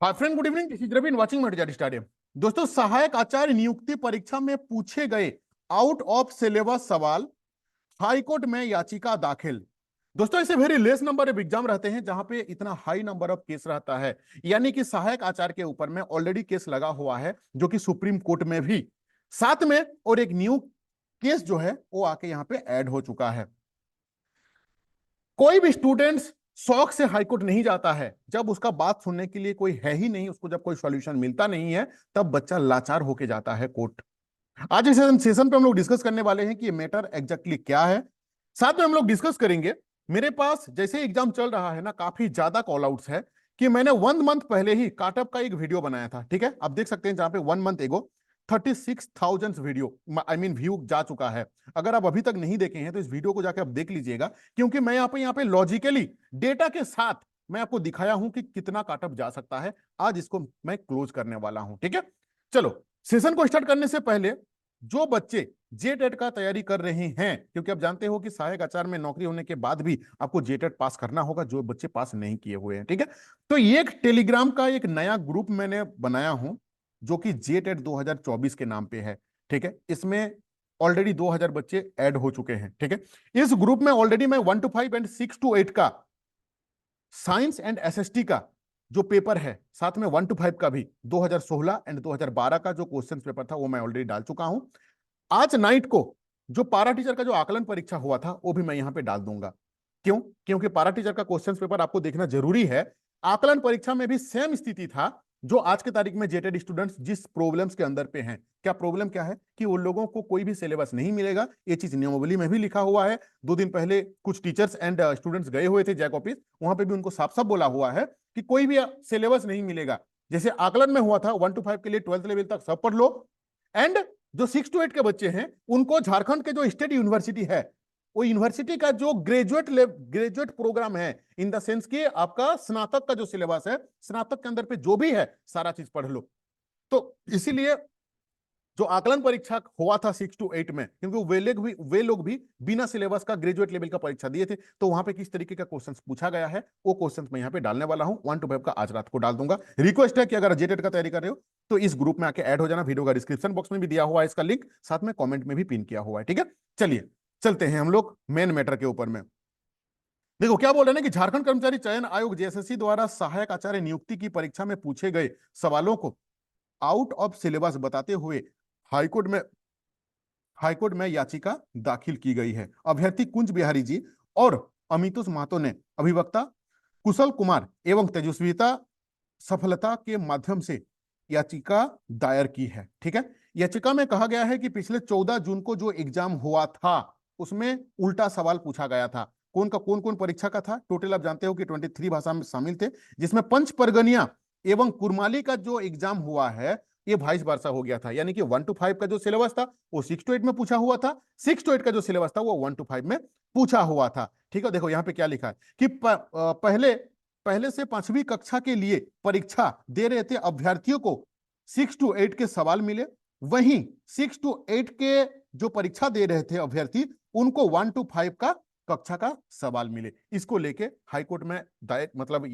Hi friend, good evening. This is Ravi watching Matiyari stadium. दोस्तों, सहायक आचार्य नियुक्ति परीक्षा में पूछे गए आउट ऑफ सिलेबस सवाल, हाईकोर्ट में याचिका दाखिल। दोस्तों, ऐसे very less number of exam रहते हैं जहां पे इतना हाई नंबर ऑफ केस रहता है। यानी कि सहायक आचार्य के ऊपर में ऑलरेडी केस लगा हुआ है, जो कि सुप्रीम कोर्ट में भी साथ में, और एक न्यू केस जो है वो आके यहां पे ऐड हो चुका है। कोई भी स्टूडेंट्स शौक से हाईकोर्ट नहीं जाता है जब उसका बात सुनने के लिए कोई है ही नहीं, उसको जब कोई सॉल्यूशन मिलता नहीं है, तब बच्चा लाचार होके जाता है कोर्ट। आज इस सेशन पे हम लोग डिस्कस करने वाले हैं कि ये मैटर एग्जैक्टली क्या है। साथ में हम लोग डिस्कस करेंगे, मेरे पास जैसे एग्जाम चल रहा है ना, काफी ज्यादा कॉल आउट्स है कि मैंने 1 मंथ पहले ही काटअप का एक वीडियो बनाया था। ठीक है, आप देख सकते हैं जहां पे 1 मंथ एगो 36,000 वीडियो आई मीन व्यू जा चुका है। अगर आप अभी तक नहीं देखे हैं तो इस वीडियो को जाकर आप देख लीजिएगा, क्योंकि मैं यहाँ पे लॉजिकली डेटा के साथ मैं आपको दिखाया हूं कि कितना काटअप जा सकता है। आज इसको मैं क्लोज करने वाला हूं। ठीक है, चलो सेशन को स्टार्ट करने से पहले जो बच्चे जेटेट का तैयारी कर रहे हैं, क्योंकि आप जानते हो कि सहायक आचार्य में नौकरी होने के बाद भी आपको जेटेट पास करना होगा, जो बच्चे पास नहीं किए हुए हैं। ठीक है, तो ये एक टेलीग्राम का एक नया ग्रुप मैंने बनाया हूं, जो कि जेटेट 2024 के नाम पे है। ठीक है, इसमें ऑलरेडी 2000 बच्चे ऐड हो चुके हैं। ठीक है, इस ग्रुप में ऑलरेडी मैं 1 to 5 एंड 6 to 8 का साइंस एंड एसएसटी का जो पेपर है, साथ में 1 to 5 का भी 2016 एंड 2012 का जो क्वेश्चन पेपर था वो मैं ऑलरेडी डाल चुका हूं। आज नाइट को जो पारा टीचर का जो आकलन परीक्षा हुआ था वो भी मैं यहां पे डाल दूंगा। क्यों? क्योंकि पारा टीचर का क्वेश्चन पेपर आपको देखना जरूरी है। आकलन परीक्षा में भी सेम स्थिति था जो आज के तारीख में जेटेड स्टूडेंट्स जिस प्रॉब्लम्स के अंदर पे हैं। क्या प्रॉब्लम क्या है कि उन लोगों को कोई भी सिलेबस नहीं मिलेगा। ये चीज नियमावली में भी लिखा हुआ है। 2 दिन पहले कुछ टीचर्स एंड स्टूडेंट्स गए हुए थे जैक ऑफिस, वहां पे भी उनको साफ साफ बोला हुआ है कि कोई भी सिलेबस नहीं मिलेगा। जैसे आकलन में हुआ था 1 to 5 के लिए 12th लेवल तक सब पढ़ लो, एंड जो 6 to 8 के बच्चे हैं उनको झारखंड के जो स्टेट यूनिवर्सिटी है, वो यूनिवर्सिटी का जो ग्रेजुएट प्रोग्राम है, इन द सेंस कि आपका स्नातक का जो सिलेबस है, स्नातक के अंदर पे जो भी है सारा चीज पढ़ लो। तो इसीलिए जो आकलन परीक्षा हुआ था 6 to 8 में, क्योंकि वे लोग भी बिना सिलेबस का ग्रेजुएट लेवल का परीक्षा दिए थे, तो वहां पे किस तरीके का क्वेश्चंस पूछा गया है वो क्वेश्चंस मैं यहाँ पे डालने वाला हूं। 1 to 5 का आज रात को डाल दूंगा। रिक्वेस्ट है कि अगर जेटेट का तैयारी कर रहे हो तो इस ग्रुप में आके ऐड हो जाना। वीडियो का डिस्क्रिप्शन बॉक्स में भी दिया हुआ है इसका लिंक, साथ में कॉमेंट में भी पिन किया हुआ है। ठीक है, चलिए चलते हैं हम लोग मेन मैटर के ऊपर में। देखो क्या बोल रहे हैं ना कि झारखंड कर्मचारी चयन आयोग जेएसएससी द्वारा सहायक आचार्य नियुक्ति की परीक्षा में पूछे गए सवालों को आउट ऑफ सिलेबस बताते हुए हाईकोर्ट में हाईकोर्ट में याचिका दाखिल की गई है। अभ्यर्थी कुंज बिहारी जी और अमितोष महतो ने अभिवक्ता कुशल कुमार एवं तेजस्विता सफलता के माध्यम से याचिका दायर की है। ठीक है, याचिका में कहा गया है कि पिछले 14 जून को जो एग्जाम हुआ था उसमें उल्टा सवाल पूछा गया था। कौन कौन परीक्षा का था? टोटल आप जानते हो कि 23 भाषा में शामिल थे, जिसमें पंच परगनिया एवं कुरमाली का जो एग्जाम हुआ है ये 22 वर्षा हो गया था। यानी कि 1 to 5 का जो सिलेबस था वो 6 to 8 में पूछा हुआ था, 6 to 8 का जो सिलेबस था वो 1 to 5 में पूछा हुआ था। ठीक है, देखो यहाँ पे क्या लिखा है कि पहले से 5वीं कक्षा के लिए परीक्षा दे रहे थे अभ्यर्थियों को 6 to 8 के सवाल मिले, वहीं 6 to 8 के जो परीक्षा दे रहे थे अभ्यर्थी उनको 1 to 5 का कक्षा का सवाल मिले। इसको लेके हाईकोर्ट में दायर मतलब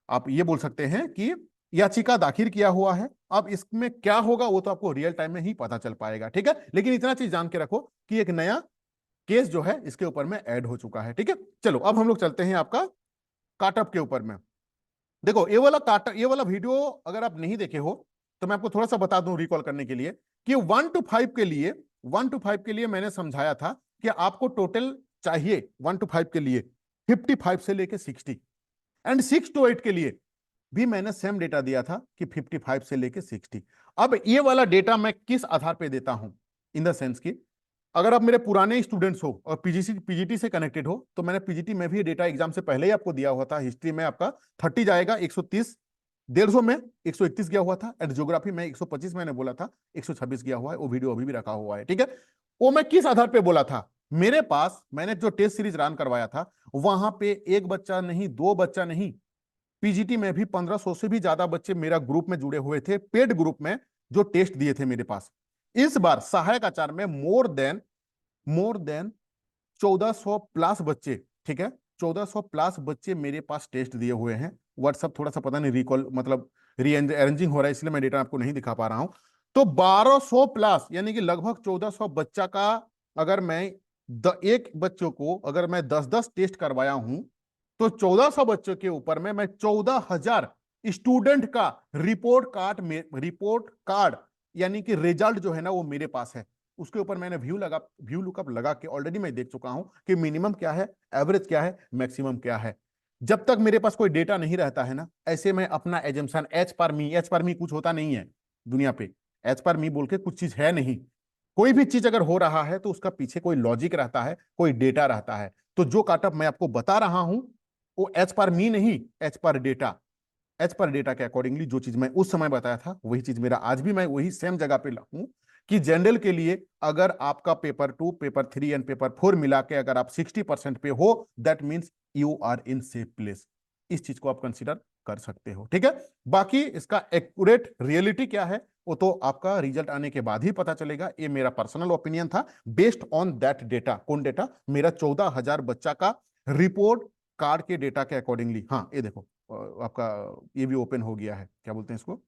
आप ये बोल सकते हैं कि याचिका दाखिल किया हुआ है। अब इसमें क्या होगा वो तो आपको रियल टाइम में ही पता चल पाएगा। ठीक है, लेकिन इतना चीज जान के रखो कि एक नया केस जो है इसके ऊपर में ऐड हो चुका है। ठीक है, चलो अब हम लोग चलते हैं आपका काटअप के ऊपर में। देखो ये वाला वीडियो अगर आप नहीं देखे हो तो मैं आपको थोड़ा सा बता दूं रिकॉल करने के लिए कि 1 to 5 के लिए मैंने समझाया था कि आपको टोटल चाहिए 1 to 5 के लिए 55 से लेके 60, एंड 6 to 8 के लिए भी मैंने सेम डेटा दिया था कि 55 से लेके 60। अब ये वाला डेटा मैं किस आधार पे देता हूं? इन द सेंस की अगर आप मेरे पुराने स्टूडेंट्स हो और पीजीटी से कनेक्टेड हो तो मैंने पीजीटी में भी डेटा एग्जाम से पहले ही आपको दिया हुआ था। हिस्ट्री में आपका 30 जाएगा, 130, 150 में 131 गया हुआ था, एंड ज्योग्राफी में 125 मैंने बोला था, 126 गया हुआ है। वो वीडियो अभी भी रखा हुआ है। ठीक है, वो मैं किस आधार पे बोला था? मेरे पास मैंने जो टेस्ट सीरीज रन करवाया था वहां पे एक बच्चा नहीं, 2 बच्चा नहीं, पीजीटी में भी 1500 से भी ज्यादा बच्चे मेरा ग्रुप में जुड़े हुए थे, पेड ग्रुप में जो टेस्ट दिए थे मेरे पास। इस बार सहायक आचार्य में मोर देन 1400 प्लस बच्चे, ठीक है, 1400 प्लस बच्चे मेरे पास टेस्ट दिए हुए हैं। व्हाट्सअप थोड़ा सा पता नहीं रिकॉल मतलब री अरेंजिंग हो रहा है, इसलिए मैं डेटा आपको नहीं दिखा पा रहा हूं। तो 1200 प्लस यानी कि लगभग 1400 बच्चा का, अगर मैं एक बच्चों को अगर मैं 10-10 टेस्ट करवाया हूं, तो 1400 बच्चों के ऊपर में मैं 14,000 स्टूडेंट का रिपोर्ट कार्ड यानी कि रिजल्ट जो है ना वो मेरे पास है। उसके ऊपर मैंने व्यू लुकअप लगा के ऑलरेडी मैं देख चुका हूं कि मिनिमम क्या है, एवरेज क्या है, मैक्सिमम क्या है। जब तक मेरे पास कोई डेटा नहीं रहता है ना, ऐसे में अपना एजम्पशन एज पर मी कुछ होता नहीं है दुनिया पे। एज पर मी बोल के कुछ चीज है नहीं। कोई भी चीज अगर हो रहा है तो उसका पीछे कोई लॉजिक रहता है, कोई डेटा रहता है। तो जो काटअप मैं आपको बता रहा हूं वो एज पर मी नहीं, as per data. As per data के अकॉर्डिंगली जो चीज मैं उस समय बताया था वही चीज मेरा आज भी मैं वही सेम जगह पे हूं कि जनरल के लिए अगर आपका पेपर 2, पेपर 3 एंड पेपर 4 मिला के अगर आप 60% पे हो, that means you are in safe place. इस चीज को आप कंसिडर कर सकते हो, ठीक है। बाकी इसका एक्यूरेट रियलिटी क्या है वो तो आपका रिजल्ट आने के बाद ही पता चलेगा। ये मेरा पर्सनल ओपिनियन था बेस्ड ऑन दैट डेटा। कौन डेटा? मेरा 14,000 बच्चा का रिपोर्ट कार्ड के डेटा के अकॉर्डिंगली। हाँ ये देखो आपका ये भी ओपन हो गया है, क्या बोलते हैं इसको,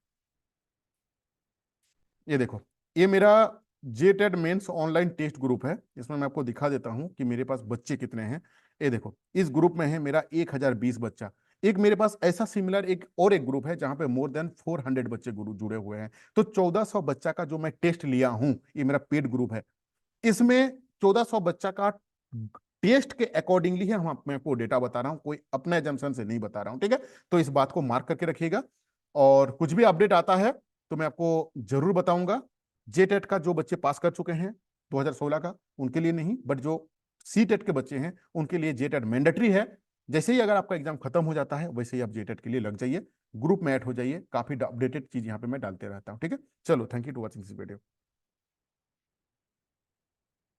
ये देखो। ये मेरा जेटेड मेंस ऑनलाइन टेस्ट ग्रुप है। इसमें मैं आपको दिखा देता हूं कि मेरे पास बच्चे कितने हैं। ये देखो इस ग्रुप में है मेरा 1020 बच्चा। एक मेरे पास ऐसा सिमिलर एक ग्रुप है जहां पे मोर देन 400 बच्चे जुड़े हुए हैं। तो 1400 बच्चा का जो मैं टेस्ट लिया हूं, ये मेरा पेड ग्रुप है। इसमें 1400 बच्चा का टेस्ट के अकॉर्डिंगली है मैं आपको डेटा बता रहा हूं, कोई अपने एजम्पशन से नहीं बता रहा हूं, ठीक है। तो इस बात को मार्क करके रखिएगा और कुछ भी अपडेट आता है तो मैं आपको जरूर बताऊंगा। जेटेट का जो बच्चे पास कर चुके हैं 2016 का, उनके लिए नहीं, बट जो सी टेट के बच्चे हैं उनके लिए जेटेट मैंडेटरी है। जैसे ही अगर आपका एग्जाम खत्म हो जाता है वैसे ही आप जेटेट के लिए लग जाइए, ग्रुप में ऐड हो जाइए। काफी अपडेटेड चीज यहाँ पे मैं डालते रहता हूँ, ठीक है। चलो, thank you to watching this video.